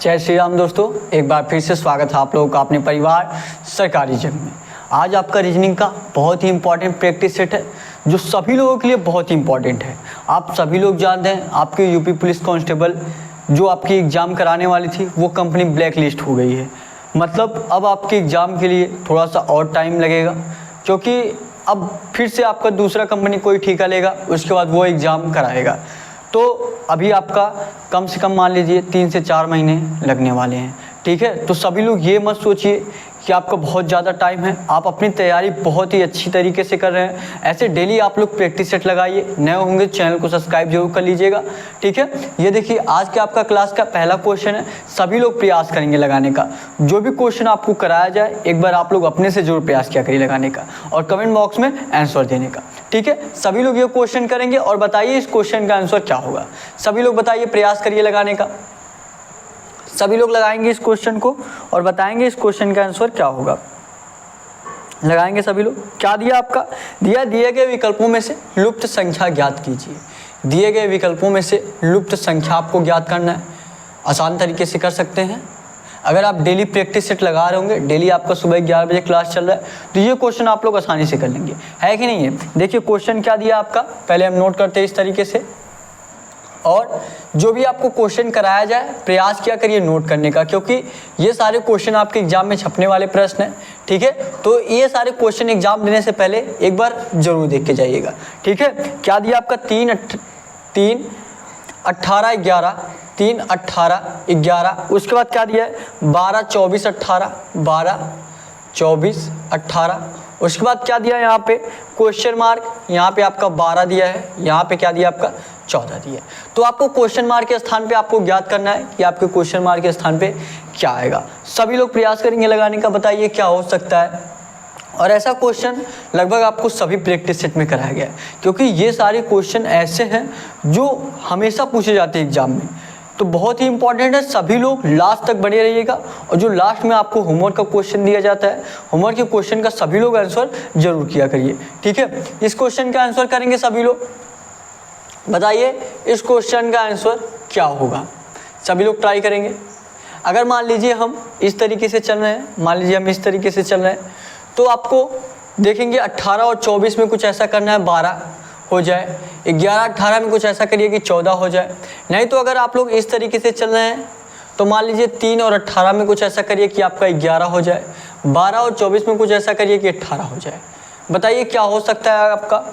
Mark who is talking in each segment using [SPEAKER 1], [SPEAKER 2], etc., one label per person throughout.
[SPEAKER 1] जय श्री राम दोस्तों, एक बार फिर से स्वागत है आप लोगों का अपने परिवार सरकारी जंग में। आज आपका रीजनिंग का बहुत ही इंपॉर्टेंट प्रैक्टिस सेट है जो सभी लोगों के लिए बहुत ही इंपॉर्टेंट है। आप सभी लोग जानते हैं आपके यूपी पुलिस कांस्टेबल जो आपकी एग्ज़ाम कराने वाली थी वो कंपनी ब्लैक लिस्ट हो गई है। मतलब अब आपके एग्ज़ाम के लिए थोड़ा सा और टाइम लगेगा, क्योंकि अब फिर से आपका दूसरा कंपनी कोई ठेका लेगा, उसके बाद वो एग्ज़ाम कराएगा। तो अभी आपका कम से कम मान लीजिए 3 से 4 महीने लगने वाले हैं, ठीक है। तो सभी लोग ये मत सोचिए कि आपका बहुत ज़्यादा टाइम है, आप अपनी तैयारी बहुत ही अच्छी तरीके से कर रहे हैं। ऐसे डेली आप लोग प्रैक्टिस सेट लगाइए। नए होंगे चैनल को सब्सक्राइब जरूर कर लीजिएगा, ठीक है। ये देखिए आज के आपका क्लास का पहला क्वेश्चन है, सभी लोग प्रयास करेंगे लगाने का। जो भी क्वेश्चन आपको कराया जाए एक बार आप लोग अपने से जरूर प्रयास किया करिए लगाने का और कमेंट बॉक्स में आंसर देने का, ठीक है। सभी लोग ये क्वेश्चन करेंगे और बताइए इस क्वेश्चन का आंसर क्या होगा। सभी लोग बताइए, प्रयास करिए लगाने का। सभी लोग लगाएंगे इस क्वेश्चन को और बताएंगे इस क्वेश्चन का आंसर क्या होगा। लगाएंगे सभी लोग। क्या दिया आपका? दिए गए विकल्पों में से लुप्त संख्या ज्ञात कीजिए। दिए गए विकल्पों में से लुप्त संख्या आपको ज्ञात करना है। आसान तरीके से कर सकते हैं। अगर आप डेली प्रैक्टिस सेट लगा रहे होंगे, डेली आपका सुबह 11 बजे क्लास चल रहा है, तो ये क्वेश्चन आप लोग आसानी से कर लेंगे, है कि नहीं है। देखिए क्वेश्चन क्या दिया आपका, पहले हम नोट करते हैं इस तरीके से। और जो भी आपको क्वेश्चन कराया जाए प्रयास किया करिए नोट करने का, क्योंकि ये सारे क्वेश्चन आपके एग्जाम में छपने वाले प्रश्न हैं, ठीक है। तो ये सारे क्वेश्चन एग्जाम देने से पहले एक बार जरूर देख के जाइएगा, ठीक है। क्या दिया आपका? 3 18 11, 3 18 11। उसके बाद क्या दिया है? 12 24 18, 12 24 18। उसके बाद क्या दिया यहाँ पे? Question mark. यहाँ पे आपका 12 दिया है, यहाँ पे क्या दिया आपका? 14 दिया है। तो आपको क्वेश्चन मार्क के स्थान पे आपको ज्ञात करना है कि आपके क्वेश्चन मार्क के स्थान पे क्या आएगा। सभी लोग प्रयास करेंगे लगाने का। बताइए क्या हो सकता है। और ऐसा क्वेश्चन लगभग आपको सभी प्रैक्टिस सेट में कराया गया है, क्योंकि ये सारे क्वेश्चन ऐसे हैं जो हमेशा पूछे जाते हैं एग्जाम में। तो बहुत ही इंपॉर्टेंट है, सभी लोग लास्ट तक बने रहिएगा। और जो लास्ट में आपको होमवर्क का क्वेश्चन दिया जाता है, होमवर्क के क्वेश्चन का सभी लोग आंसर जरूर किया करिए, ठीक है। इस क्वेश्चन का आंसर करेंगे सभी लोग। बताइए इस क्वेश्चन का आंसर क्या होगा। सभी लोग ट्राई करेंगे। अगर मान लीजिए हम इस तरीके से चल रहे हैं, मान लीजिए हम इस तरीके से चल रहे हैं, तो आपको देखेंगे 18 और 24 में कुछ ऐसा करना है 12 हो जाए, 11 18 में कुछ ऐसा करिए कि 14 हो जाए। नहीं तो अगर आप लोग इस तरीके से चल रहे हैं तो मान लीजिए 3 और 18 में कुछ ऐसा करिए कि आपका 11 हो जाए, 12 और 24 में कुछ ऐसा करिए कि 18 हो जाए। बताइए क्या हो सकता है आपका।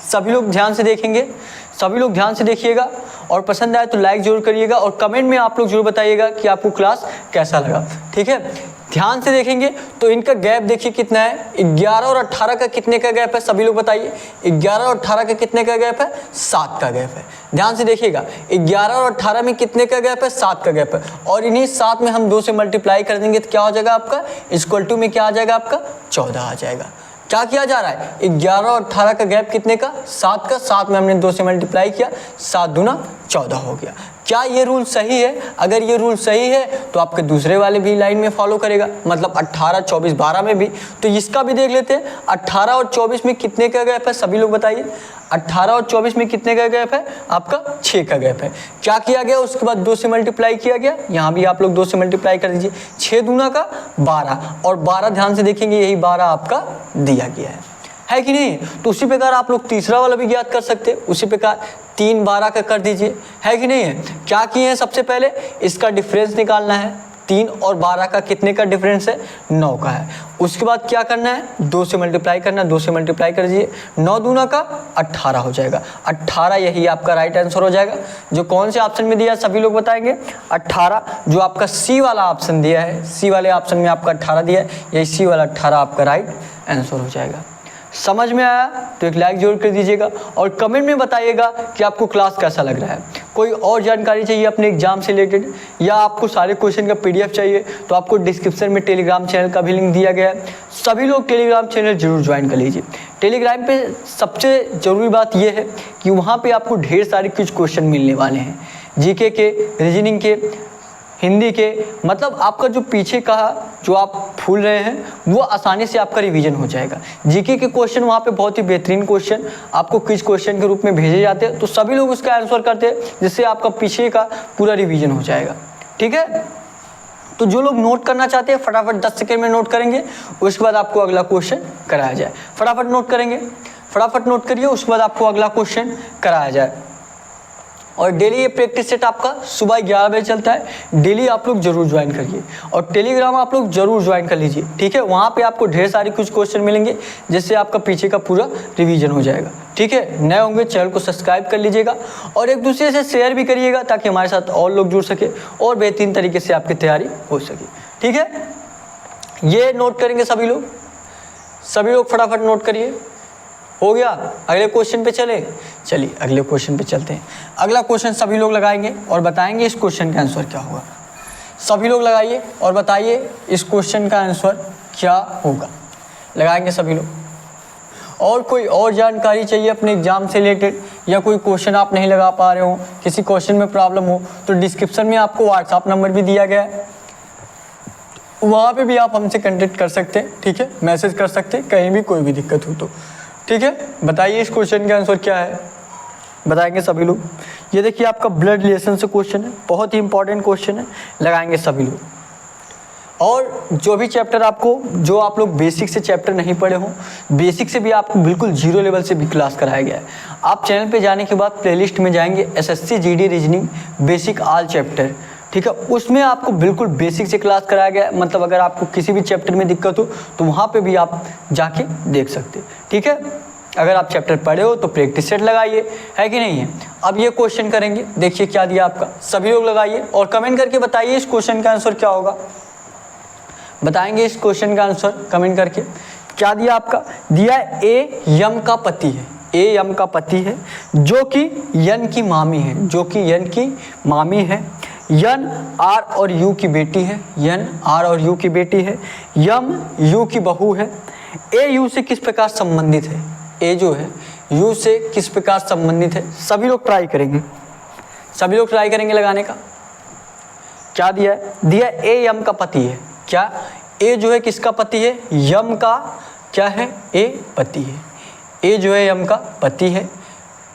[SPEAKER 1] सभी लोग ध्यान से देखेंगे, सभी लोग ध्यान से देखिएगा और पसंद आए तो लाइक जरूर करिएगा और कमेंट में आप लोग जरूर बताइएगा कि आपको क्लास कैसा लगा, ठीक है। ध्यान से देखेंगे तो इनका गैप देखिए कितना है। 11 और 18 का कितने का गैप है? सभी लोग बताइए। 11 और 18 का कितने का गैप है? 7 का गैप है। ध्यान से देखिएगा, 11 और 18 में कितने का गैप है? 7 का गैप है। और इन्हीं 7 में हम 2 से मल्टीप्लाई कर देंगे तो क्या हो जाएगा आपका? इक्वल टू में क्या आ जाएगा आपका? 14 आ जाएगा। क्या किया जा रहा है? 11 और 18 का गैप कितने का? 7 का। 7 में हमने 2 से मल्टीप्लाई किया, 7 दूना 14 हो गया। क्या ये रूल सही है? अगर ये रूल सही है तो आपके दूसरे वाले भी लाइन में फॉलो करेगा, मतलब 18 24 12 में भी। तो इसका भी देख लेते हैं। 18 और 24 में कितने का गैप है? सभी लोग बताइए। 18 और 24 में कितने का गैप है? आपका 6 का गैप है। क्या किया गया? उसके बाद 2 से मल्टीप्लाई किया गया। यहाँ भी आप लोग 2 से मल्टीप्लाई कर दीजिए। 6 दूना का 12 और 12 ध्यान से देखेंगे यही 12 आपका दिया गया है कि नहीं। तो उसी प्रकार आप लोग तीसरा वाला भी ज्ञात कर सकते हैं। उसी प्रकार 3 12 का कर दीजिए, है कि नहीं है। क्या किए हैं? सबसे पहले इसका डिफरेंस निकालना है। 3 और 12 का कितने का डिफरेंस है? 9 का है। उसके बाद क्या करना है? 2 से मल्टीप्लाई करना है। 2 से मल्टीप्लाई कर दीजिए। 9 दूना का 18 हो जाएगा। 18 यही आपका राइट आंसर हो जाएगा। जो कौन से ऑप्शन में दिया सभी लोग बताएंगे? 18 जो आपका सी वाला ऑप्शन दिया है, सी वाले ऑप्शन में आपका 18 दिया है, यही सी वाला 18 आपका राइट आंसर हो जाएगा। समझ में आया तो एक लाइक जरूर कर दीजिएगा और कमेंट में बताइएगा कि आपको क्लास कैसा लग रहा है। कोई और जानकारी चाहिए अपने एग्जाम से रिलेटेड या आपको सारे क्वेश्चन का पीडीएफ चाहिए तो आपको डिस्क्रिप्शन में टेलीग्राम चैनल का भी लिंक दिया गया है। सभी लोग टेलीग्राम चैनल जरूर ज्वाइन कर लीजिए। टेलीग्राम पे सबसे ज़रूरी बात यह है कि वहाँ पे आपको ढेर सारे कुछ क्वेश्चन मिलने वाले हैं, जीके के, रीजनिंग के, हिंदी के, मतलब आपका जो पीछे का जो आप भूल रहे हैं वो आसानी से आपका रिवीजन हो जाएगा। जीके के क्वेश्चन वहाँ पे बहुत ही बेहतरीन क्वेश्चन आपको क्विज क्वेश्चन के रूप में भेजे जाते हैं, तो सभी लोग उसका आंसर करते हैं जिससे आपका पीछे का पूरा रिवीजन हो जाएगा। ठीक है, तो जो लोग नोट करना चाहते हैं फटाफट 10 सेकेंड में नोट करेंगे, उसके बाद आपको अगला क्वेश्चन कराया जाए। फटाफट नोट करेंगे, फटाफट नोट करिए, उसके बाद आपको अगला क्वेश्चन कराया जाए। और डेली ये प्रैक्टिस सेट आपका सुबह 11 बजे चलता है, डेली आप लोग जरूर ज्वाइन करिए और टेलीग्राम आप लोग जरूर ज्वाइन कर लीजिए, ठीक है। वहाँ पे आपको ढेर सारी कुछ क्वेश्चन मिलेंगे जिससे आपका पीछे का पूरा रिवीजन हो जाएगा, ठीक है। नए होंगे चैनल को सब्सक्राइब कर लीजिएगा और एक दूसरे से शेयर भी करिएगा ताकि हमारे साथ और लोग जुड़ सके और बेहतरीन तरीके से आपकी तैयारी हो सके, ठीक है। ये नोट करेंगे सभी लोग फटाफट नोट करिए। हो गया, अगले क्वेश्चन पे चलिए अगले क्वेश्चन पे चलते हैं। अगला क्वेश्चन सभी लोग लगाएंगे और बताएंगे इस क्वेश्चन का आंसर क्या होगा। सभी लोग लगाइए और बताइए इस क्वेश्चन का आंसर क्या होगा। लगाएंगे सभी लोग। और कोई और जानकारी चाहिए अपने एग्जाम से रिलेटेड या कोई क्वेश्चन आप नहीं लगा पा रहे हो, किसी क्वेश्चन में प्रॉब्लम हो, तो डिस्क्रिप्शन में आपको व्हाट्सएप नंबर भी दिया गया है, वहाँ पे भी आप हमसे कांटेक्ट कर सकते हैं, ठीक है। मैसेज कर सकते हैं कहीं भी कोई भी दिक्कत हो तो, ठीक है। बताइए इस क्वेश्चन का आंसर क्या है, बताएंगे सभी लोग। ये देखिए आपका ब्लड रिलेशन से क्वेश्चन है, बहुत ही इंपॉर्टेंट क्वेश्चन है, लगाएंगे सभी लोग। और जो भी चैप्टर आपको, जो आप लोग बेसिक से चैप्टर नहीं पढ़े हो, बेसिक से भी आपको बिल्कुल जीरो लेवल से भी क्लास कराया गया है। आप चैनल पे जाने के बाद प्लेलिस्ट में जाएंगे SSC GD reasoning basic all chapter, ठीक है। उसमें आपको बिल्कुल बेसिक से क्लास कराया गया है, मतलब अगर आपको किसी भी चैप्टर में दिक्कत हो तो वहाँ पे भी आप जाके देख सकते हैं, ठीक है। अगर आप चैप्टर पढ़े हो तो प्रैक्टिस सेट लगाइए, है कि नहीं है। अब ये क्वेश्चन करेंगे, देखिए क्या दिया आपका, सभी लोग लगाइए और कमेंट करके बताइए इस क्वेश्चन का आंसर क्या होगा। बताएंगे इस क्वेश्चन का आंसर कमेंट करके। क्या दिया आपका, दिया ए यम का पति है, ए यम का पति है जो कि यन की मामी है, जो कि यन की मामी है। यन आर और यू की बेटी है, यन आर और यू की बेटी है। यम यू की बहू है। ए यू से किस प्रकार संबंधित है, ए जो है यू से किस प्रकार संबंधित है। सभी लोग ट्राई करेंगे, सभी लोग ट्राई करेंगे लगाने का। क्या दिया है, दिया ए यम का पति है। क्या ए जो है किसका पति है, यम का क्या है, ए पति है। ए जो है यम का पति है।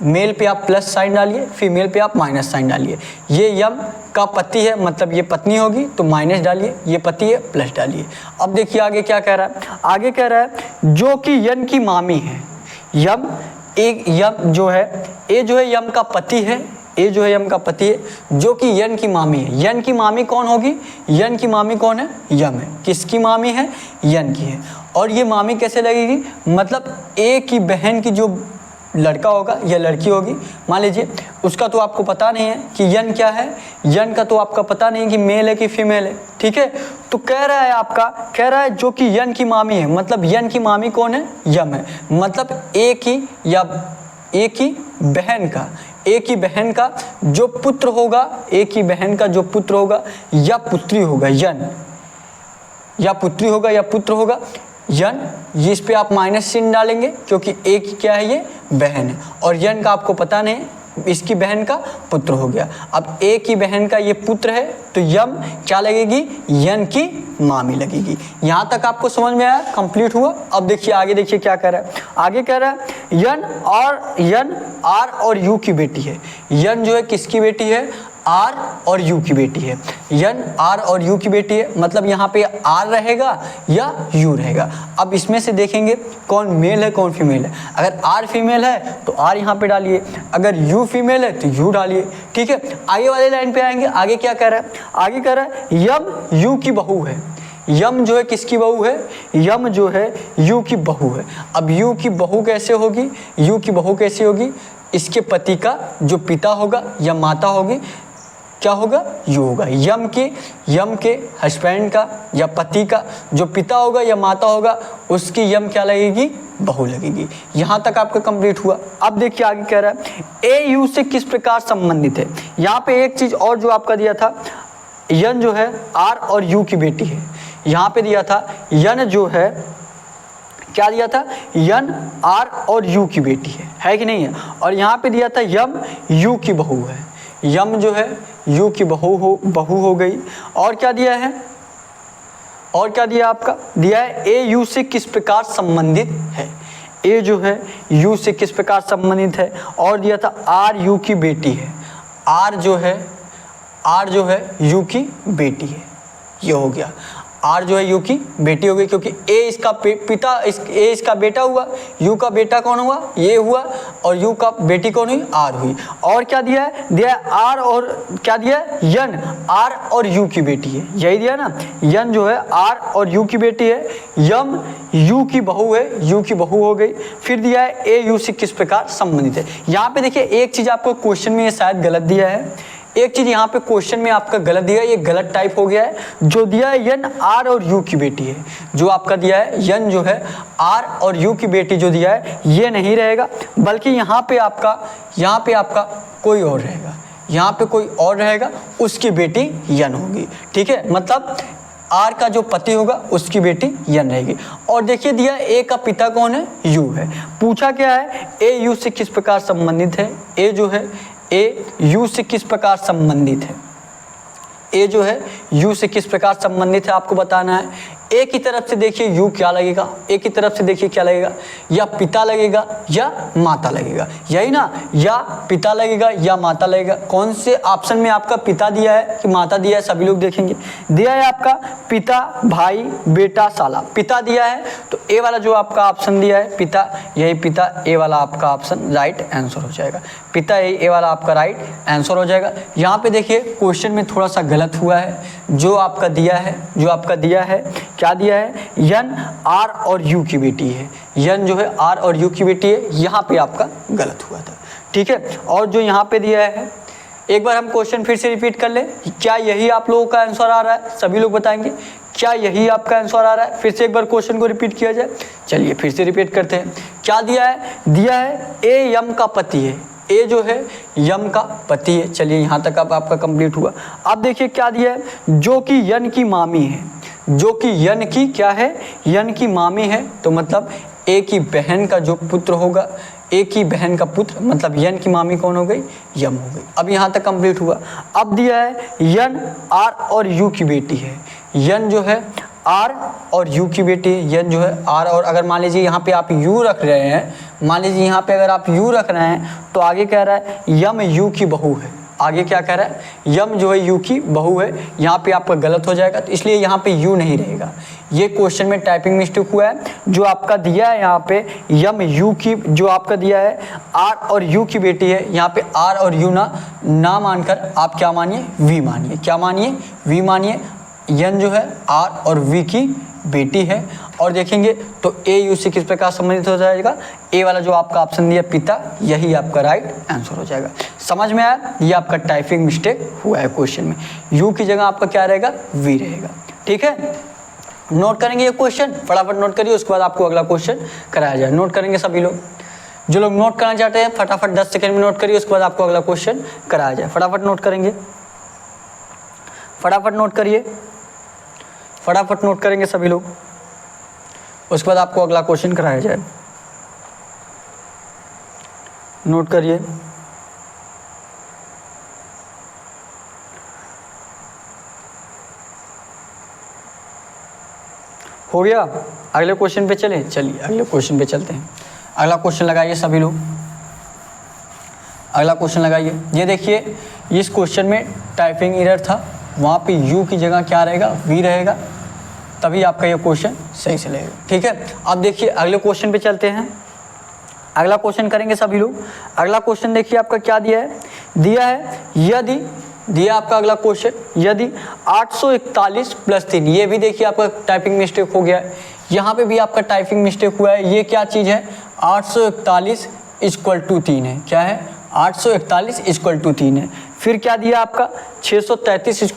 [SPEAKER 1] मेल पे आप प्लस साइन डालिए, फीमेल पे आप माइनस साइन डालिए। ये यम का पति है मतलब ये पत्नी होगी तो माइनस डालिए, ये पति है प्लस डालिए। अब देखिए आगे क्या कह रहा है, आगे कह रहा है जो कि यन की मामी है। यम एक यम जो है, ए जो है यम का पति है, ए जो है यम का पति है जो कि यन की मामी है। यन की मामी कौन होगी, यन की मामी कौन है, यम है। किसकी मामी है, यन की है। और ये मामी कैसे लगेगी, मतलब ए की बहन की जो लड़का होगा या लड़की होगी, मान लीजिए उसका तो आपको पता नहीं है कि यन क्या है, यन का तो आपका पता नहीं कि मेल है कि फीमेल है, ठीक है। तो कह रहा है आपका, कह रहा है जो कि यन की मामी है, मतलब यन की मामी कौन है, यम है। मतलब ए की या ए की बहन का, ए की बहन का जो पुत्र होगा, ए की बहन का जो पुत्र होगा या पुत्री होगा, यन या पुत्री होगा या पुत्र होगा, यन, ये इस पे आप माइनस चिन्ह डालेंगे क्योंकि ए की क्या है, ये बहन है। और यन का आपको पता नहीं, इसकी बहन का पुत्र हो गया। अब ए की बहन का ये पुत्र है तो यम क्या लगेगी, यन की मामी लगेगी। यहाँ तक आपको समझ में आया, कंप्लीट हुआ। अब देखिए आगे, देखिए क्या कह रहा है, आगे कह रहा है यन आर और यू की बेटी है। यन जो है किसकी बेटी है, आर और यू की बेटी है। यन आर और यू की बेटी है, मतलब यहाँ पे आर रहेगा या यू रहेगा। अब इसमें से देखेंगे कौन मेल है कौन फीमेल है। अगर आर फीमेल है तो आर यहाँ पे डालिए, अगर यू फीमेल है तो यू डालिए, ठीक है। आगे वाले लाइन पे आएंगे, आगे क्या कह रहा है, आगे कह रहा है यम यू की बहू है। यम जो है किसकी बहू है, यम जो है यू की बहू है। अब यू की बहू कैसे होगी, यू की बहू कैसे होगी, इसके पति का जो पिता होगा या माता होगी, क्या होगा, यू होगा। यम के हस्बैंड का या पति का जो पिता होगा या माता होगा, उसकी यम क्या लगेगी, बहू लगेगी। यहाँ तक आपका कंप्लीट हुआ। अब देखिए आगे कह रहा है ए यू से किस प्रकार संबंधित है। यहाँ पे एक चीज और जो आपका दिया था, यन जो है आर और यू की बेटी है। यहाँ पे दिया था यन जो है, क्या दिया था, यन आर और यू की बेटी है कि नहीं है। और यहाँ पे दिया था यम यू की बहू है। यम जो है यू की बहू हो गई। और क्या दिया है, और क्या दिया आपका, दिया है ए यू से किस प्रकार संबंधित है। ए जो है यू से किस प्रकार संबंधित है। और दिया था आर यू की बेटी है। आर जो है यू की बेटी है, ये हो गया। आर जो है यू की बेटी हो गई, क्योंकि ए इसका पिता ए इसका बेटा हुआ, यू का बेटा कौन हुआ, ये हुआ, और यू का बेटी कौन हुई, आर हुई। और क्या दिया है, दिया है आर, और क्या दिया है, यन, आर और यू की बेटी है, यही दिया ना, यन जो है आर और यू की बेटी है, यम यू की बहू है, यू की बहू हो गई। फिर दिया है ए यू से किस प्रकार संबंधित है। यहाँ पे देखिए एक चीज आपको क्वेश्चन में ये शायद गलत दिया है, एक चीज यहाँ पे क्वेश्चन में आपका गलत दिया है, ये गलत टाइप हो गया है। जो दिया है यन आर और यू की बेटी है, जो आपका दिया है यन जो है आर और यू की बेटी जो दिया है ये नहीं रहेगा, बल्कि यहाँ पे आपका कोई और रहेगा, यहाँ पे कोई और रहेगा, उसकी बेटी यन होगी। ठीक है, मतलब आर का जो पति होगा उसकी बेटी यन रहेगी। और देखिए दिया ए का पिता कौन है, यू है। पूछा क्या है, ए यू से किस प्रकार संबंधित है। ए जो है ए यू से किस प्रकार संबंधित है, ए जो है यू से किस प्रकार संबंधित है आपको बताना है। ए की तरफ से देखिए यू क्या लगेगा, ए की तरफ से देखिए क्या लगेगा, या पिता लगेगा या माता लगेगा, यही ना, या पिता लगेगा या माता लगेगा। कौन से ऑप्शन में आपका पिता दिया है कि माता दिया है, सभी लोग देखेंगे। दिया है आपका पिता, भाई, बेटा, साला, पिता दिया है, तो ए वाला जो आपका ऑप्शन दिया है पिता, यही पिता, ए वाला आपका ऑप्शन राइट आंसर हो जाएगा। पिता ए वाला आपका राइट आंसर हो जाएगा। यहाँ पे देखिए क्वेश्चन में थोड़ा सा गलत हुआ है, जो आपका दिया है क्या दिया है, यन आर और यू की बेटी है, यन जो है आर और यू की बेटी है, यहाँ पे आपका गलत हुआ था। ठीक है, और जो यहाँ पे दिया है, एक बार हम क्वेश्चन फिर से रिपीट कर ले, क्या यही आप लोगों का आंसर आ रहा है, सभी लोग बताएंगे क्या यही आपका आंसर आ रहा है। फिर से एक बार क्वेश्चन को रिपीट किया जाए, चलिए फिर से रिपीट करते हैं। क्या दिया है ए यम का पति है, ए जो है यम का पति है। चलिए यहाँ तक अब आपका कंप्लीट हुआ। अब देखिए क्या दिया है, जो कि यन की मामी है, जो कि यन की क्या है, यन की मामी है, तो मतलब ए की बहन का जो पुत्र होगा, ए की बहन का पुत्र, मतलब यन की मामी कौन हो गई, यम हो गई। अब यहाँ तक कंप्लीट हुआ। अब दिया है यन आर और यू की बेटी है, यन जो है आर और यू की बेटी है, यन जो है आर, और अगर मान लीजिए यहाँ पे आप यू रख रहे हैं, मान लीजिए यहाँ पे अगर आप यू रख रहे हैं, तो आगे कह रहा है यम यू की बहू है, आगे क्या कह रहा है, यम जो है यू की बहू है। यहाँ पे आपका गलत हो जाएगा, तो इसलिए यहाँ पे यू नहीं रहेगा। ये क्वेश्चन में टाइपिंग मिस्टेक हुआ है। जो आपका दिया है यहाँ पे यम यू की, जो आपका दिया है आर और यू की बेटी है, यहाँ पे आर और यू ना मानकर आप क्या मानिए, वी मानिए। क्या मानिए, वी मानिए। यन जो है आर और वी की बेटी है। और देखेंगे तो ए यू से किस प्रकार संबंधित हो जाएगा, ए वाला जो आपका ऑप्शन दिया पिता, यही आपका राइट आंसर हो जाएगा। समझ में आया, ये आपका टाइपिंग मिस्टेक हुआ है क्वेश्चन में, यू की जगह आपका क्या रहेगा, वी रहेगा। ठीक है, नोट करेंगे ये क्वेश्चन, फटाफट नोट करिए, उसके बाद आपको अगला क्वेश्चन कराया जाए। नोट करेंगे सभी लोग, जो लोग नोट करना चाहते हैं फटाफट 10 सेकेंड में नोट करिए, उसके बाद आपको अगला क्वेश्चन कराया जाए। फटाफट नोट करेंगे, फटाफट नोट करिए, फटाफट नोट करेंगे सभी लोग, उसके बाद आपको अगला क्वेश्चन कराया जाए। नोट करिए, हो गया। अगले क्वेश्चन पे चले, चलिए अगले क्वेश्चन पे चलते हैं। अगला क्वेश्चन लगाइए सभी लोग, अगला क्वेश्चन लगाइए। ये देखिए, इस क्वेश्चन में टाइपिंग एरर था, वहाँ पे यू की जगह क्या रहेगा, वी रहेगा, तभी आपका ये क्वेश्चन सही से लगेगा। ठीक है, अब देखिए अगले क्वेश्चन पे चलते हैं। अगला क्वेश्चन करेंगे सभी लोग। अगला क्वेश्चन देखिए आपका क्या दिया है, दिया है यदि, दिया आपका अगला क्वेश्चन, यदि 841 + 3, ये भी देखिए आपका टाइपिंग मिस्टेक हो गया है, यहाँ पे भी आपका टाइपिंग मिस्टेक हुआ है। ये क्या चीज़ है, 841 = 3 है, क्या है, 841 = 3 है। फिर क्या दिया आपका 633 =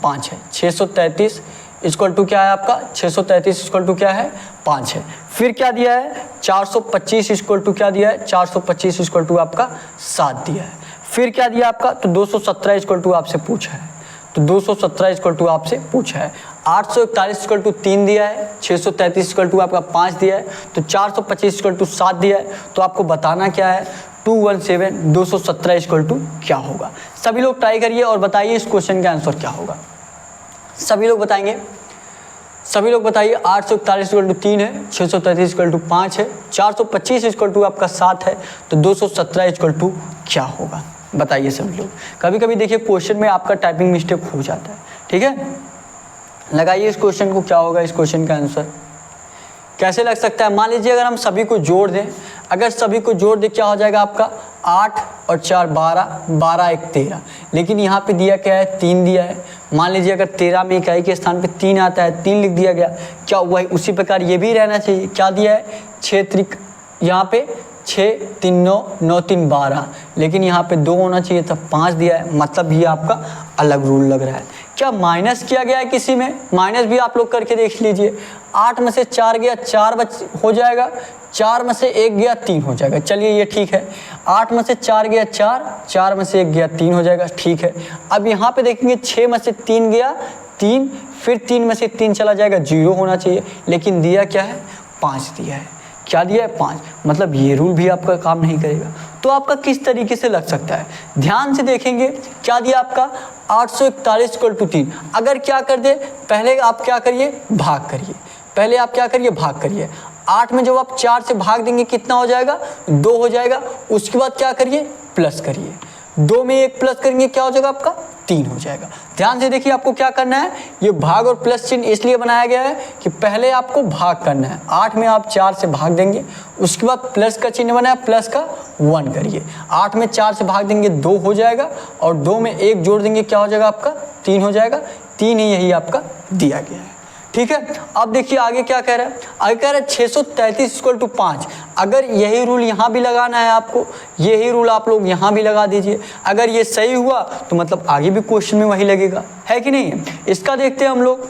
[SPEAKER 1] 5 है, 633 = क्या है आपका, 633 = क्या है, 5 है। फिर क्या दिया है 425 = क्या दिया है, 425 = आपका 7 दिया है। फिर क्या दिया आपका, तो 217 = आपसे पूछा है, तो 217 = आपसे पूछा है। 841 = 3 दिया है, 633 = आपका 5 दिया है, तो 425 = 7 दिया है। तो आपको बताना क्या है, 217 217 = क्या होगा। सभी लोग ट्राई करिए और बताइए इस क्वेश्चन का आंसर क्या होगा। सभी लोग बताएंगे, सभी लोग बताइए। 841 = 3 है, 633 = 5 है, 425 = आपका 7 है, तो 217 = क्या होगा, बताइए सभी लोग। कभी कभी देखिए क्वेश्चन में आपका टाइपिंग मिस्टेक हो जाता है, ठीक है। लगाइए इस क्वेश्चन को, क्या होगा इस क्वेश्चन का आंसर, कैसे लग सकता है। मान लीजिए अगर हम सभी को जोड़ दें, अगर सभी को जोड़ दें क्या हो जाएगा आपका 8 और 4 12, 12 1 13, लेकिन यहाँ पे दिया क्या है 3 दिया है। मान लीजिए अगर 13 में इकाई के स्थान पे 3 आता है, 3 लिख दिया गया, क्या हुआ है उसी प्रकार ये भी रहना चाहिए। क्या दिया है 6 त्रिक, यहाँ पे 6 3 9 9 3 12, लेकिन यहाँ पे 2 होना चाहिए था, 5 दिया है, मतलब ये आपका अलग रूल लग रहा है। क्या माइनस किया गया है किसी में, माइनस भी आप लोग करके देख लीजिए। 8 में से 4 गया 4 हो जाएगा, 4 में से 1 गया 3 हो जाएगा, चलिए ये ठीक है। 8 में से 4 गया 4, 4 में से 1 गया 3 हो जाएगा, ठीक है। अब यहाँ पे देखेंगे 6 में से 3 गया 3, फिर 3 में से 3 चला जाएगा, 0 होना चाहिए, लेकिन दिया क्या है 5 दिया है। क्या दिया है 5, मतलब ये रूल भी आपका काम नहीं करेगा। तो आपका किस तरीके से लग सकता है, ध्यान से देखेंगे। क्या दिया आपका 841 = 3, अगर क्या कर दे पहले आप क्या करिए भाग करिए, पहले आप क्या करिए भाग करिए। 8 में जब आप 4 से भाग देंगे कितना हो जाएगा 2 हो जाएगा, उसके बाद क्या करिए प्लस करिए, 2 में 1 प्लस करेंगे क्या हो जाएगा आपका 3 हो जाएगा। ध्यान से देखिए आपको क्या करना है, ये भाग और प्लस चिन्ह इसलिए बनाया गया है कि पहले आपको भाग करना है। 8 में आप 4 से भाग देंगे, उसके बाद प्लस का चिन्ह बनाया, प्लस का 1 करिए। 8 में 4 से भाग देंगे 2 हो जाएगा, और 2 में 1 जोड़ देंगे क्या हो जाएगा आपका 3 हो जाएगा, 3 ही यही आपका दिया गया है। ठीक है, अब देखिए आगे क्या कह रहा है, आगे कह रहा है 633 = 5। अगर यही रूल यहाँ भी लगाना है आपको, यही रूल आप लोग यहाँ भी लगा दीजिए। अगर ये सही हुआ तो मतलब आगे भी क्वेश्चन में वही लगेगा, है कि नहीं। इसका देखते हैं हम लोग,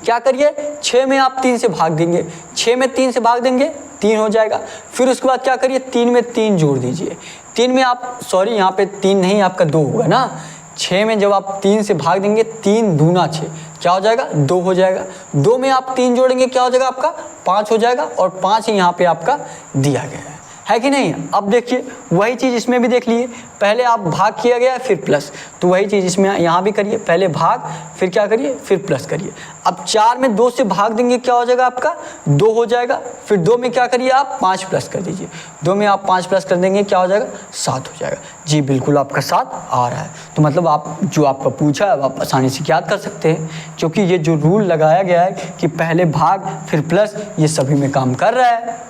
[SPEAKER 1] क्या करिए 6 में आप 3 से भाग देंगे, 6 में 3 से भाग देंगे 3 हो जाएगा, फिर उसके बाद क्या करिए 3 में 3 जोड़ दीजिए। 3 में आप सॉरी यहाँ पे 3 नहीं आपका 2 होगा ना, 6 में जब आप 3 से भाग देंगे 3 दूना 6 क्या हो जाएगा 2 हो जाएगा, 2 में आप 3 जोड़ेंगे क्या हो जाएगा आपका 5 हो जाएगा, और 5 ही यहाँ पे आपका दिया गया है कि नहीं। अब देखिए वही चीज़ इसमें भी देख लिए, पहले आप भाग किया गया फिर प्लस, तो वही चीज़ इसमें यहाँ भी करिए, पहले भाग फिर क्या करिए फिर प्लस करिए। अब 4 में 2 से भाग देंगे क्या हो जाएगा आपका 2 हो जाएगा, फिर 2 में क्या करिए आप 5 प्लस कर दीजिए, 2 में आप 5 प्लस कर देंगे क्या हो जाएगा 7 हो जाएगा। जी बिल्कुल आपका 7 आ रहा है, तो मतलब आप जो आपका पूछा है आप आसानी से याद कर सकते हैं, क्योंकि ये जो रूल लगाया गया है कि पहले भाग फिर प्लस, ये सभी में काम कर रहा है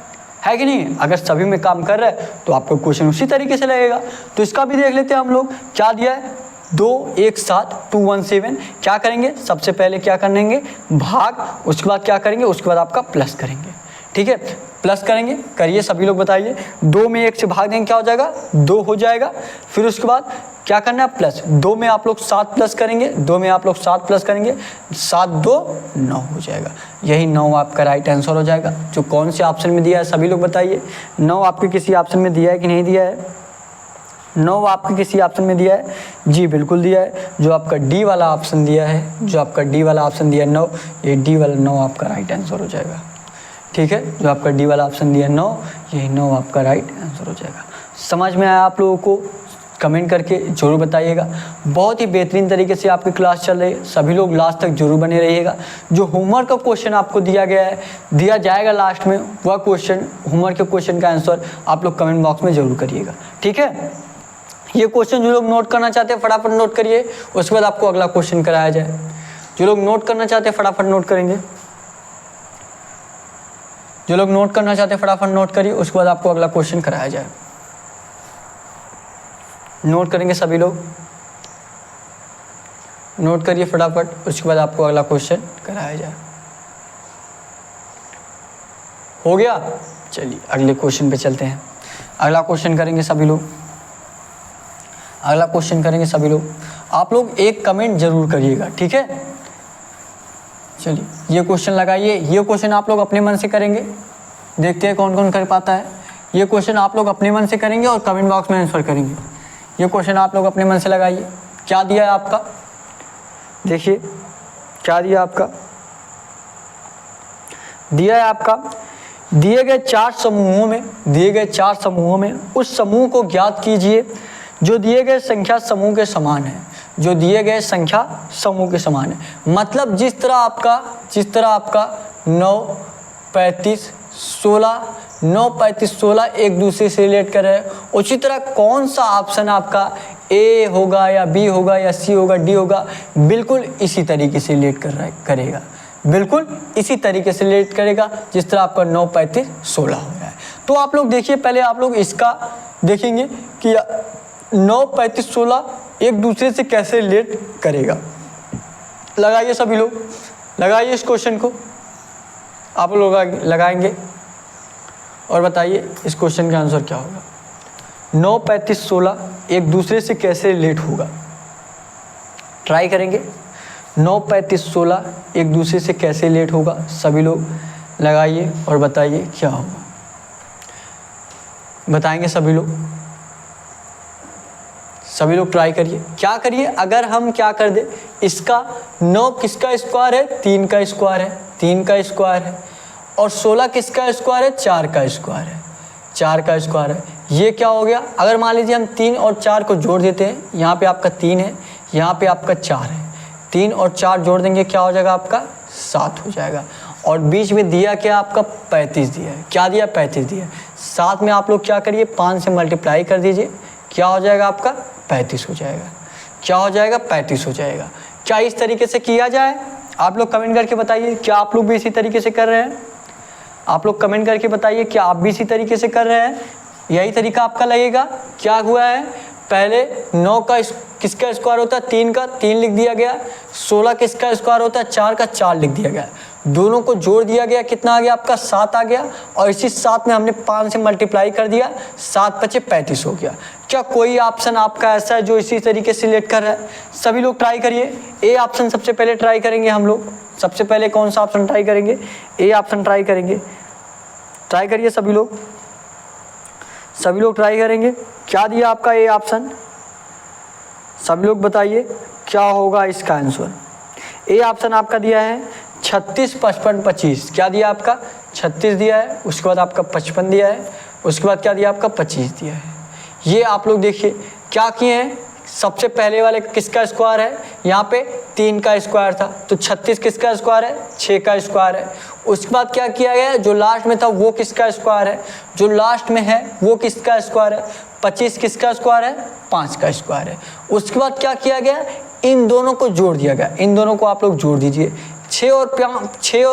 [SPEAKER 1] कि नहीं। अगर सभी में काम कर रहा है तो आपका क्वेश्चन उसी तरीके से लगेगा। तो इसका भी देख लेते हैं हम लोग, क्या दिया है 2 1 7 217। क्या करेंगे सबसे पहले क्या करेंगे भाग, उसके बाद क्या करेंगे उसके बाद आपका प्लस करेंगे, ठीक है प्लस करेंगे, करिए सभी लोग बताइए। 2 में 1 से भाग देंगे क्या हो जाएगा 2 हो जाएगा, फिर उसके बाद क्या करना है प्लस, 2 में आप लोग 7 प्लस करेंगे, 2 में आप लोग 7 प्लस करेंगे, 7 2 9 हो जाएगा, यही 9 आपका राइट आंसर हो जाएगा। जो कौन से ऑप्शन में दिया है सभी लोग बताइए, 9 आपके किसी ऑप्शन में दिया है कि नहीं दिया है, 9 आपके किसी ऑप्शन में दिया है, जी बिल्कुल दिया है। जो आपका डी वाला ऑप्शन दिया है, जो आपका डी वाला ऑप्शन दिया है 9, ये डी वाला 9 आपका राइट आंसर हो जाएगा, ठीक है। जो आपका डी वाला ऑप्शन दिया है 9, यही 9 आपका राइट आंसर हो जाएगा। समझ में आया आप लोगों को, कमेंट करके जरूर बताइएगा। बहुत ही बेहतरीन तरीके से आपकी क्लास चल रही है, सभी लोग लास्ट तक जरूर बने रहिएगा। जो होमवर्क का क्वेश्चन आपको दिया गया है, दिया जाएगा लास्ट में, वह क्वेश्चन होमवर्क के क्वेश्चन का आंसर आप लोग कमेंट बॉक्स में जरूर करिएगा, ठीक है। ये क्वेश्चन जो लोग नोट करना चाहते हैं फटाफट नोट करिए, उसके बाद आपको अगला क्वेश्चन कराया जाए। जो लोग नोट करना चाहते हैं फटाफट नोट करेंगे, जो लोग नोट करना चाहते हैं फटाफट नोट करिए, उसके बाद आपको अगला क्वेश्चन कराया जाए। नोट करेंगे सभी लोग, नोट करिए फटाफट, उसके बाद आपको अगला क्वेश्चन कराया जाए। हो गया, चलिए अगले क्वेश्चन पे चलते हैं। अगला क्वेश्चन करेंगे सभी लोग, अगला क्वेश्चन करेंगे सभी लोग। आप लोग एक कमेंट जरूर करिएगा, ठीक है। चलिए ये क्वेश्चन लगाइए, ये क्वेश्चन आप लोग अपने मन से करेंगे, देखते हैं कौन कौन कर पाता है। ये क्वेश्चन आप लोग अपने मन से करेंगे और कमेंट बॉक्स में आंसर करेंगे। ये क्वेश्चन आप लोग अपने मन से लगाइए। क्या दिया है आपका, देखिए क्या दिया आपका, दिया है आपका दिए गए 4 समूहों में, दिए गए 4 समूहों में उस समूह को ज्ञात कीजिए जो दिए गए संख्या समूह के समान है, जो दिए गए संख्या समूह के समान है। मतलब जिस तरह आपका 9 35 16 9 35 16 एक दूसरे से रिलेट कर रहे हैं, उसी तरह कौन सा ऑप्शन आपका ए होगा या बी होगा या सी होगा डी होगा, बिल्कुल इसी तरीके से रिलेट करेगा, बिल्कुल इसी तरीके से रिलेट करेगा जिस तरह आपका 9, 35, 16 हो रहा है। तो आप लोग देखिए, पहले आप लोग इसका देखेंगे कि 9, 35, 16 एक दूसरे से कैसे रिलेट करेगा। लगाइए सभी लोग, लगाइए इस क्वेश्चन को, आप लोग लगाएंगे और बताइए इस क्वेश्चन का आंसर क्या होगा। 9, 35, 16 एक दूसरे से कैसे रिलेट होगा, ट्राई करेंगे। 9, 35, 16 एक दूसरे से कैसे रिलेट होगा, सभी लोग लगाइए और बताइए क्या होगा। बताएंगे सभी लोग, सभी लोग ट्राई करिए। क्या करिए, अगर हम क्या कर दे, इसका 9 किसका स्क्वायर है, 3 का स्क्वायर है, 3 का स्क्वायर है, और 16 किसका स्क्वायर है, 4 का स्क्वायर है, 4 का स्क्वायर है। ये क्या हो गया, अगर मान लीजिए हम 3 और 4 को जोड़ देते हैं, यहाँ पे आपका 3 है, यहाँ पे आपका 4 है, 3 और 4 जोड़ देंगे क्या हो जाएगा आपका 7 हो जाएगा। और बीच में दिया क्या आपका 35 दिया है, क्या दिया 35 दिया है। साथ में आप लोग क्या करिए 5 से मल्टीप्लाई कर दीजिए, क्या हो जाएगा आपका 35 हो जाएगा, क्या हो जाएगा 35 हो जाएगा। क्या इस तरीके से किया जाए, आप लोग कमेंट करके बताइए, क्या आप लोग भी इसी तरीके से कर रहे हैं। आप लोग कमेंट करके बताइए क्या आप भी इसी तरीके से कर रहे हैं, यही तरीका आपका लगेगा। क्या हुआ है, पहले 9 का किसका स्क्वायर होता है, 3 का 3 लिख दिया गया, 16 किसका स्क्वायर होता है, 4 का 4 लिख दिया गया, दोनों को जोड़ दिया गया, कितना आ गया आपका 7 आ गया, और इसी 7 में हमने 5 से मल्टीप्लाई कर दिया, 7 × 5 = 35 हो गया। क्या कोई ऑप्शन आपका ऐसा है जो इसी तरीके से रिलेट कर रहा है, सभी लोग ट्राई करिए। ए ऑप्शन सबसे पहले ट्राई करेंगे हम लोग, सबसे पहले कौन सा ऑप्शन ट्राई करेंगे, ए ऑप्शन ट्राई करेंगे, ट्राई करिए सभी लोग, सभी लोग ट्राई करेंगे। क्या दिया आपका ए ऑप्शन, सभी लोग बताइए क्या होगा इसका आंसर। ए ऑप्शन आपका दिया है 36, 55, 25, क्या दिया आपका 36 दिया है, उसके बाद आपका 55 दिया है, उसके बाद क्या दिया आपका 25 दिया है। ये आप लोग देखिए क्या किए हैं, सबसे पहले वाले किसका स्क्वायर है, यहाँ पे 3 का स्क्वायर था, तो 36 किसका स्क्वायर है, 6 का स्क्वायर है। उसके बाद क्या किया गया, जो लास्ट में था वो किसका स्क्वायर है, जो लास्ट में है वो किसका स्क्वायर है, 25 किसका स्क्वायर है, 5 का स्क्वायर है। उसके बाद क्या किया गया, इन दोनों को जोड़ दिया गया, इन दोनों को आप लोग जोड़ दीजिए, 6 और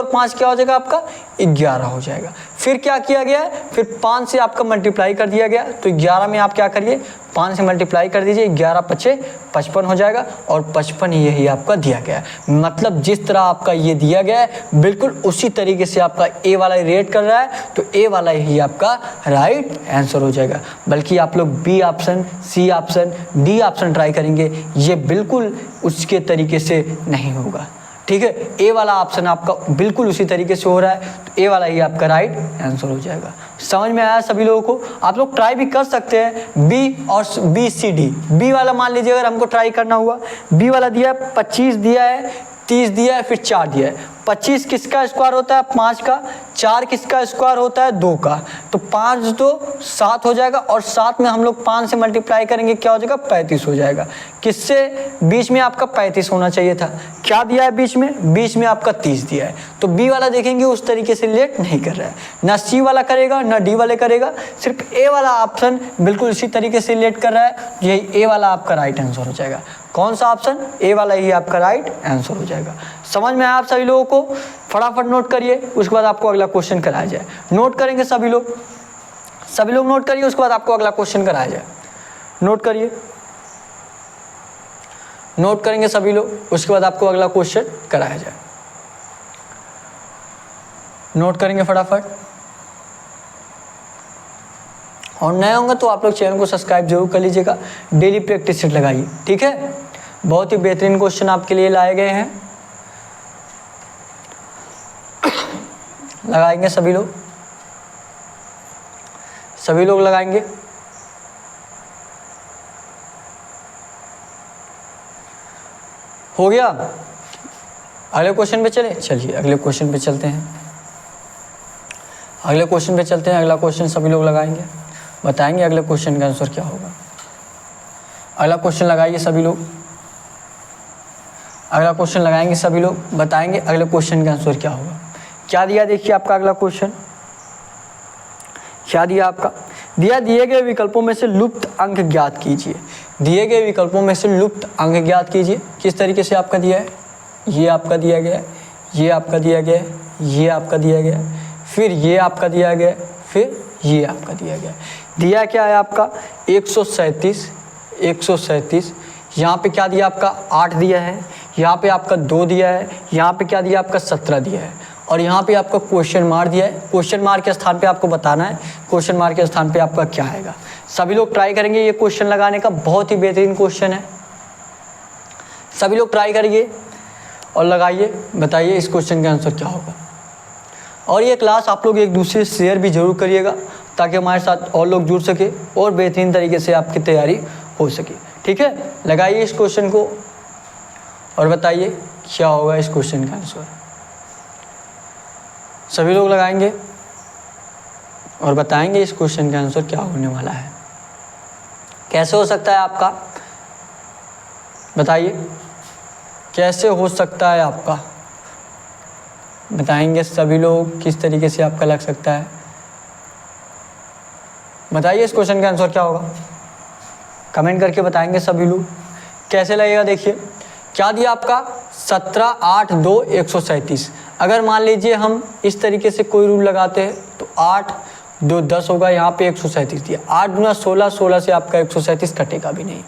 [SPEAKER 1] 5 क्या हो जाएगा आपका 11 हो जाएगा। फिर क्या किया गया है, फिर 5 से आपका मल्टीप्लाई कर दिया गया, तो 11 में आप क्या करिए 5 से मल्टीप्लाई कर दीजिए, 11 × 5 = 55 हो जाएगा, और 55 यही आपका दिया गया है। मतलब जिस तरह आपका ये दिया गया है बिल्कुल उसी तरीके से आपका ए वाला रेट कर रहा है, तो ए वाला ही आपका राइट आंसर हो जाएगा। बल्कि आप लोग B option, C option, D option try करेंगे, ये बिल्कुल उसके तरीके से नहीं होगा, ठीक है। ए वाला ऑप्शन आपका बिल्कुल उसी तरीके से हो रहा है, तो ए वाला ही आपका राइट आंसर हो जाएगा। समझ में आया सभी लोगों को, आप लोग ट्राई भी कर सकते हैं बी और बी सी डी। बी वाला मान लीजिए अगर हमको ट्राई करना हुआ, बी वाला दिया है 25 दिया है, 30 दिया है, फिर 4 दिया है। 25 किसका स्क्वायर होता है 5 का, 4 किसका स्क्वायर होता है 2 का, तो 5 2 7 हो जाएगा, और 7 में हम लोग 5 से मल्टीप्लाई करेंगे क्या हो जाएगा 35 हो जाएगा। किससे, बीच में आपका 35 होना चाहिए था, क्या दिया है बीच में, बीच में आपका 30 दिया है। तो बी वाला देखेंगे उस तरीके से रिलेट नहीं कर रहा है, ना सी वाला करेगा ना डी वाले करेगा, सिर्फ ए वाला ऑप्शन बिल्कुल इसी तरीके से रिलेट कर रहा है, यही ए वाला आपका राइट आंसर हो जाएगा। कौन सा ऑप्शन, ए वाला ही आपका राइट आंसर हो जाएगा। समझ में आया आप सभी लोगों को, फटाफट नोट करिए, उसके बाद आपको अगला क्वेश्चन कराया जाए। नोट करेंगे सभी लोग, सभी लोग नोट करिए, उसके बाद आपको अगला क्वेश्चन कराया जाए। नोट करिए, नोट करेंगे सभी लोग, उसके बाद आपको अगला क्वेश्चन कराया जाए। नोट करेंगे फटाफट, और नए होंगे तो आप लोग चैनल को सब्सक्राइब जरूर कर लीजिएगा, डेली प्रैक्टिस सेट लगाइए, ठीक है। बहुत ही बेहतरीन क्वेश्चन आपके लिए लाए गए हैं, लगाएंगे सभी लोग, सभी लोग लगाएंगे। हो गया, अगले क्वेश्चन पे चले, चलिए अगले क्वेश्चन पे चलते हैं, अगले क्वेश्चन पे चलते हैं। अगला क्वेश्चन सभी लोग लगाएंगे, बताएंगे अगले क्वेश्चन का आंसर क्या होगा। अगला क्वेश्चन लगाइए सभी लोग, अगला क्वेश्चन लगाएंगे सभी लोग, बताएंगे अगले क्वेश्चन का आंसर क्या होगा। क्या दिया देखिए आपका अगला क्वेश्चन, क्या दिया आपका, दिया दिए गए विकल्पों में से लुप्त अंक ज्ञात कीजिए। दिए गए विकल्पों में से लुप्त अंक ज्ञात कीजिए। किस तरीके से आपका दिया है, ये आपका दिया गया है, ये आपका दिया गया है, ये आपका दिया गया है, फिर ये आपका दिया गया है, फिर ये आपका दिया गया है। दिया क्या है आपका 137, यहाँ पे क्या दिया आपका 8 दिया है, यहाँ पे आपका 2 दिया है, यहाँ पे क्या दिया आपका 17 दिया है, और यहाँ पे आपका क्वेश्चन मार्क दिया है। क्वेश्चन मार्क के स्थान पे आपको बताना है क्वेश्चन मार्क के स्थान पे आपका क्या आएगा। सभी लोग ट्राई करेंगे ये क्वेश्चन लगाने का, बहुत ही बेहतरीन क्वेश्चन है। सभी लोग ट्राई करिए और लगाइए, बताइए इस क्वेश्चन का आंसर क्या होगा। और ये क्लास आप लोग एक दूसरे से शेयर भी जरूर करिएगा ताकि हमारे साथ और लोग जुड़ सके और बेहतरीन तरीके से आपकी तैयारी हो सके। ठीक है, लगाइए इस क्वेश्चन को और बताइए क्या होगा इस क्वेश्चन का आंसर। सभी लोग लगाएंगे और बताएंगे इस क्वेश्चन का आंसर क्या होने वाला है। कैसे हो सकता है आपका, बताइए कैसे हो सकता है आपका, बताएंगे सभी लोग किस तरीके से आपका लग सकता है। बताइए इस क्वेश्चन का आंसर क्या होगा, कमेंट करके बताएंगे सभी लोग कैसे लगेगा। देखिए क्या दिया आपका 17, 8, 2, 137। अगर मान लीजिए हम इस तरीके से कोई रूल लगाते हैं तो 8, 2, 10 होगा, यहाँ पे 137 दिया, 8 गुना 16, 16 से आपका 137 कटेगा भी नहीं।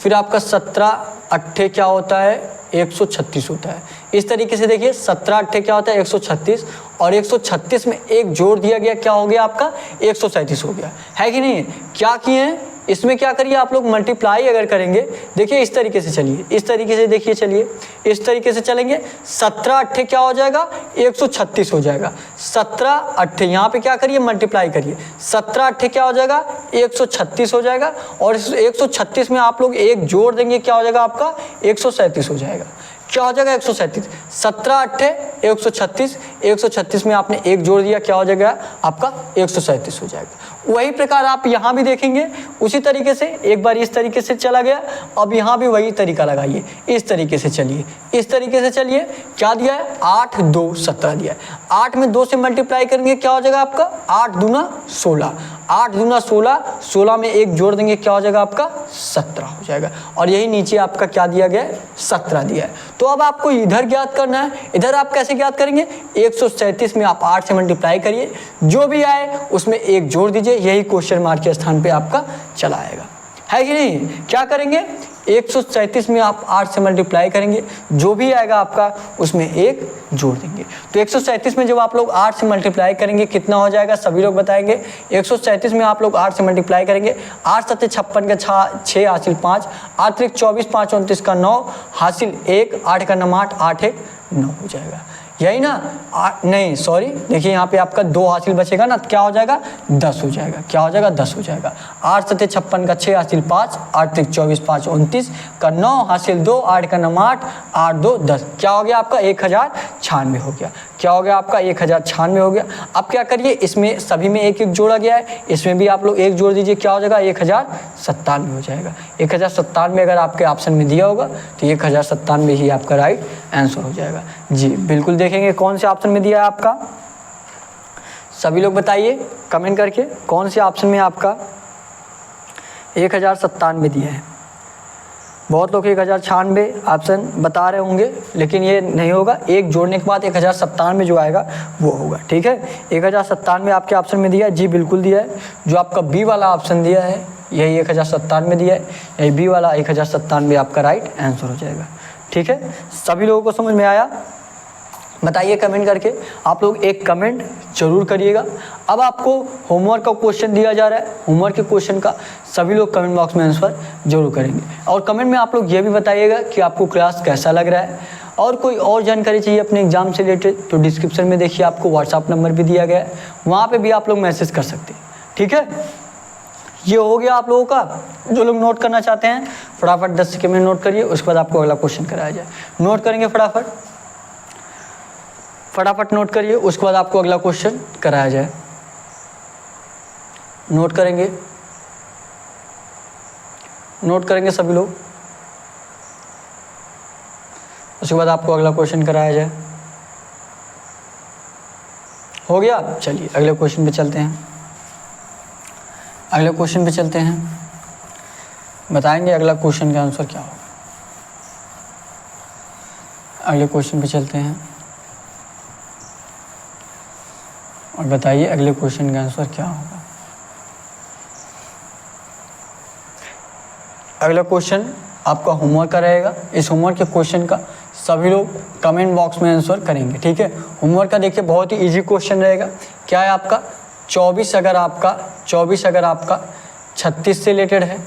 [SPEAKER 1] फिर आपका 17 8 क्या होता है 136 होता है। इस तरीके से देखिए 17 8 क्या होता है 136, और 136 में एक जोड़ दिया गया, क्या हो गया आपका 137 हो गया, है कि नहीं। क्या किए हैं इसमें, क्या करिए आप लोग मल्टीप्लाई अगर करेंगे, देखिए इस तरीके से चलिए, इस तरीके से देखिए, चलिए इस तरीके से चलेंगे, 17 8 क्या हो जाएगा 136 हो जाएगा। 17 8 यहाँ पे क्या करिए मल्टीप्लाई करिए, 17 8 क्या हो जाएगा 136 हो जाएगा, और इस 136 में आप लोग एक जोड़ देंगे, क्या हो जाएगा आपका 137 हो जाएगा। क्या हो जाएगा 137, 17 8 136, 136 में आपने एक जोड़ दिया, क्या हो जाएगा आपका 137 हो जाएगा। वही प्रकार आप यहाँ भी देखेंगे उसी तरीके से, एक बार इस तरीके से चला गया, अब यहाँ भी वही तरीका लगाइए, इस तरीके से चलिए, इस तरीके से चलिए। क्या दिया है 8 2 17 दिया है, 8 में 2 से मल्टीप्लाई करेंगे, क्या हो जाएगा आपका 8 दूना 16, 8 दूना 16, 16 में एक जोड़ देंगे, क्या हो जाएगा आपका 17 हो जाएगा। और यही नीचे आपका क्या दिया गया है 17 दिया है। तो अब आपको इधर ज्ञात करना है, इधर आप कैसे ज्ञात करेंगे 137 में आप 8 से मल्टीप्लाई करिए, जो भी आए उसमें एक जोड़ दीजिए, यही क्वेश्चन मार्क के स्थान पे आपका चला आएगा, है कि नहीं। क्या करेंगे 137 में आप 8 से मल्टीप्लाई करेंगे, जो भी आएगा आपका उसमें एक जोड़ देंगे। तो 137 में जब आप लोग 8 से मल्टीप्लाई करेंगे कितना हो जाएगा, सभी लोग बताएंगे। 137 में आप लोग 8 से मल्टीप्लाई करेंगे, 8 7 56 का 6 हासिल 5, 8 3 24, 5 29 का 9 हासिल 1, 8 का 9 8, 8 1 9 हो जाएगा, यही ना। नहीं सॉरी, देखिए यहाँ पे आपका 2 हासिल बचेगा ना, क्या हो जाएगा 10 हो जाएगा, क्या हो जाएगा 10 हो जाएगा। 8 7 56 का 6 हासिल 5, 8 3 24, 5 29 का 9 हासिल 2, 8 का 9 8, 8 2 10, क्या हो गया आपका 1096 हो गया। क्या हो गया आपका 1096 हो गया। अब क्या करिए, इसमें सभी में एक एक जोड़ा गया है, इसमें भी आप लोग एक जोड़ दीजिए, क्या हो जाएगा 1097 हो जाएगा। 1097 अगर आपके ऑप्शन में दिया होगा तो 1097 ही आपका राइट आंसर हो जाएगा। जी बिल्कुल, देखेंगे कौन से ऑप्शन में दिया है आपका, सभी लोग बताइए कमेंट करके कौन से ऑप्शन में आपका 1097 दिया है। बहुत लोग 1096 ऑप्शन बता रहे होंगे, लेकिन ये नहीं होगा, एक जोड़ने के बाद 1097 जो आएगा वो होगा। ठीक है, 1097 आपके ऑप्शन में दिया है, जी बिल्कुल दिया है। जो आपका बी वाला ऑप्शन दिया है यही 1097 दिया है, यही बी वाला 1097 आपका राइट आंसर हो जाएगा। ठीक है, सभी लोगों को समझ में आया, बताइए कमेंट करके, आप लोग एक कमेंट जरूर करिएगा। अब आपको होमवर्क का क्वेश्चन दिया जा रहा है, होमवर्क के क्वेश्चन का सभी लोग कमेंट बॉक्स में आंसर जरूर करेंगे, और कमेंट में आप लोग ये भी बताइएगा कि आपको क्लास कैसा लग रहा है। और कोई और जानकारी चाहिए अपने एग्जाम से रिलेटेड तो डिस्क्रिप्शन में देखिए आपको व्हाट्सअप नंबर भी दिया गया है, वहाँ पर भी आप लोग मैसेज कर सकते हैं। ठीक है, ये हो गया आप लोगों का। जो लोग नोट करना चाहते हैं फटाफट 10 सेकंड में नोट करिए, उसके बाद आपको अगला क्वेश्चन कराया जाए। नोट करेंगे फटाफट नोट करिए, उसके बाद आपको अगला क्वेश्चन कराया जाए। नोट करेंगे सभी लोग, उसके बाद आपको अगला क्वेश्चन कराया जाए। हो गया, चलिए अगले क्वेश्चन पे चलते हैं। बताएंगे अगला क्वेश्चन का आंसर क्या होगा। अगले क्वेश्चन पे चलते हैं और बताइए अगले क्वेश्चन का आंसर क्या होगा। अगला क्वेश्चन आपका होमवर्क का रहेगा। इस होमवर्क के क्वेश्चन का सभी लोग कमेंट बॉक्स में आंसर करेंगे, ठीक है। होमवर्क का देखिए बहुत ही इजी क्वेश्चन रहेगा। क्या है आपका 24 अगर आपका 36 से रिलेटेड है,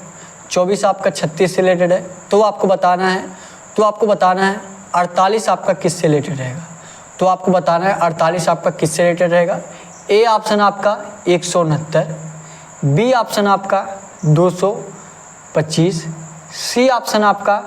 [SPEAKER 1] 24 आपका 36 से रिलेटेड है, तो आपको बताना है 48 आपका किससे रिलेटेड रहेगा। तो आपको बताना है 48 आपका किससे रिलेटेड रहेगा। ए ऑप्शन आपका 169, बी ऑप्शन आपका 225, सी ऑप्शन आपका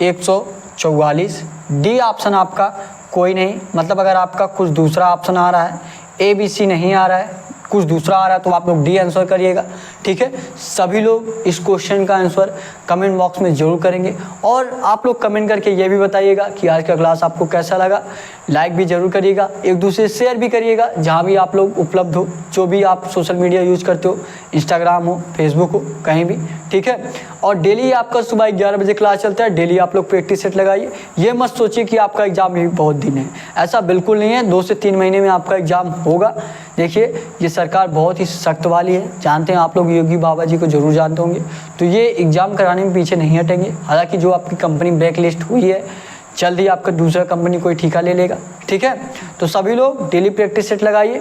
[SPEAKER 1] 144, डी ऑप्शन आपका कोई नहीं, मतलब अगर आपका कुछ दूसरा ऑप्शन आ रहा है, ए बी सी नहीं आ रहा है, कुछ दूसरा आ रहा है, तो आप लोग डी आंसर करिएगा, ठीक है। सभी लोग इस क्वेश्चन का आंसर कमेंट बॉक्स में जरूर करेंगे और आप लोग कमेंट करके ये भी बताइएगा कि आज का क्लास आपको कैसा लगा। लाइक भी जरूर करिएगा, एक दूसरे से शेयर भी करिएगा जहाँ भी आप लोग उपलब्ध हो, जो भी आप सोशल मीडिया यूज़ करते हो, इंस्टाग्राम हो, फेसबुक हो, कहीं भी, ठीक है। और डेली आपका सुबह 11 बजे क्लास चलता है, डेली आप लोग प्रैक्टिस सेट लगाइए। ये मत सोचिए कि आपका एग्जाम ही बहुत दिन है, ऐसा बिल्कुल नहीं है। 2 से 3 महीने में आपका एग्जाम होगा। देखिए ये सरकार बहुत ही सख्त वाली है, जानते हैं आप लोग, योगी बाबा जी को जरूर जानते होंगे, तो ये एग्जाम कराने में पीछे नहीं हटेंगे। हालांकि जो आपकी कंपनी ब्लैक लिस्ट हुई है, जल्द ही आपका दूसरा कंपनी कोई ठेका ले लेगा, ठीक है। तो सभी लोग डेली प्रैक्टिस सेट लगाइए,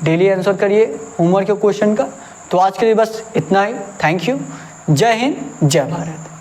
[SPEAKER 1] डेली आंसर करिए होमवर्क के क्वेश्चन का। तो आज के लिए बस इतना ही। Thank you. जय हिंद, जय भारत।